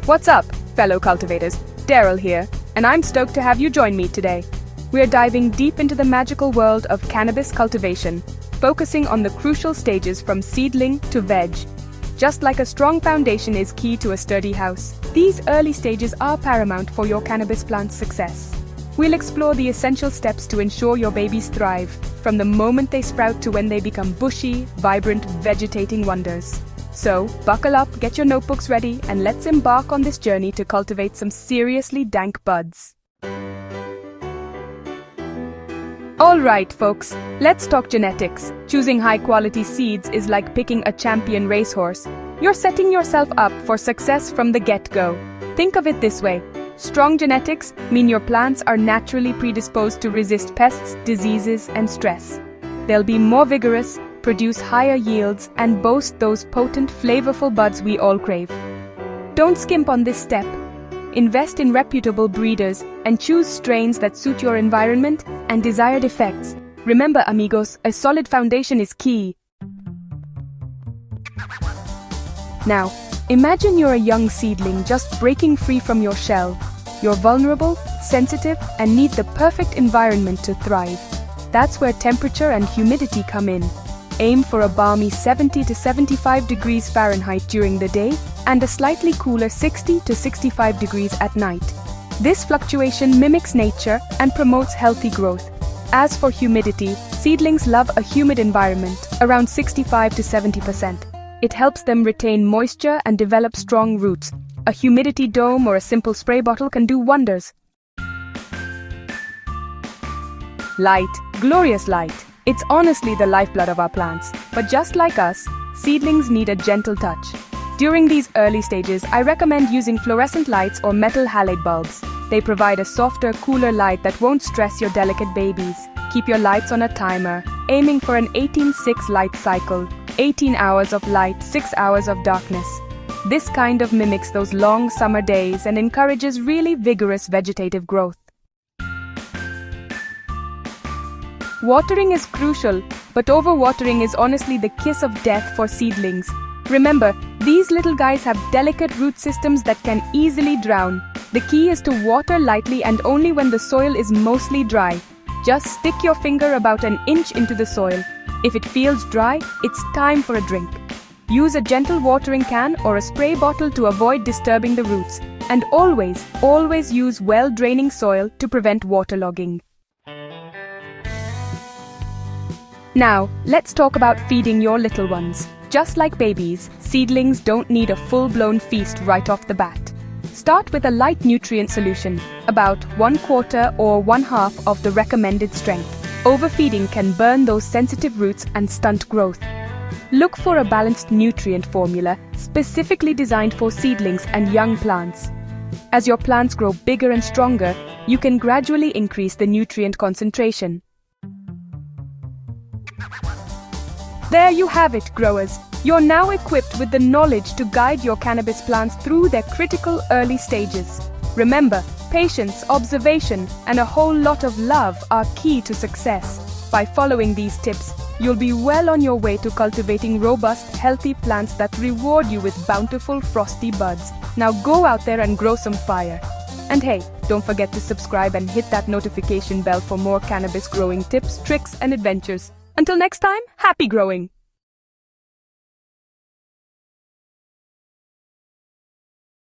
What's up, fellow cultivators? Daryl here, and I'm stoked to have you join me today. We're diving deep into the magical world of cannabis cultivation, focusing on the crucial stages from seedling to veg. Just like a strong foundation is key to a sturdy house, these early stages are paramount for your cannabis plant's success. We'll explore the essential steps to ensure your babies thrive, from the moment they sprout to when they become bushy, vibrant, vegetating wonders. So, buckle up, get your notebooks ready, and let's embark on this journey to cultivate some seriously dank buds. Alright folks, let's talk genetics. Choosing high-quality seeds is like picking a champion racehorse. You're setting yourself up for success from the get-go. Think of it this way. Strong genetics mean your plants are naturally predisposed to resist pests, diseases, and stress. They'll be more vigorous, produce higher yields, and boast those potent, flavorful buds we all crave. Don't skimp on this step. Invest in reputable breeders and choose strains that suit your environment and desired effects. Remember, amigos, a solid foundation is key. Now, imagine you're a young seedling just breaking free from your shell. You're vulnerable, sensitive, and need the perfect environment to thrive. That's where temperature and humidity come in. Aim for a balmy 70 to 75 degrees Fahrenheit during the day and a slightly cooler 60 to 65 degrees at night. This fluctuation mimics nature and promotes healthy growth. As for humidity, seedlings love a humid environment, around 65 to 70%. It helps them retain moisture and develop strong roots. A humidity dome or a simple spray bottle can do wonders. Light, glorious light. It's honestly the lifeblood of our plants, but just like us, seedlings need a gentle touch. During these early stages, I recommend using fluorescent lights or metal halide bulbs. They provide a softer, cooler light that won't stress your delicate babies. Keep your lights on a timer, aiming for an 18-6 light cycle, 18 hours of light, 6 hours of darkness. This kind of mimics those long summer days and encourages really vigorous vegetative growth. Watering is crucial, but overwatering is honestly the kiss of death for seedlings. Remember, these little guys have delicate root systems that can easily drown. The key is to water lightly and only when the soil is mostly dry. Just stick your finger about an inch into the soil. If it feels dry, it's time for a drink. Use a gentle watering can or a spray bottle to avoid disturbing the roots. And always use well-draining soil to prevent waterlogging. Now, let's talk about feeding your little ones. Just like babies, seedlings don't need a full-blown feast right off the bat. Start with a light nutrient solution, about 1/4 or 1/2 of the recommended strength. Overfeeding can burn those sensitive roots and stunt growth. Look for a balanced nutrient formula specifically designed for seedlings and young plants. As your plants grow bigger and stronger, you can gradually increase the nutrient concentration. There you have it, growers. You're now equipped with the knowledge to guide your cannabis plants through their critical early stages. Remember, patience, observation, and a whole lot of love are key to success. By following these tips, you'll be well on your way to cultivating robust, healthy plants that reward you with bountiful, frosty buds. Now go out there and grow some fire. And hey, don't forget to subscribe and hit that notification bell for more cannabis growing tips, tricks, and adventures. Until next time, happy growing!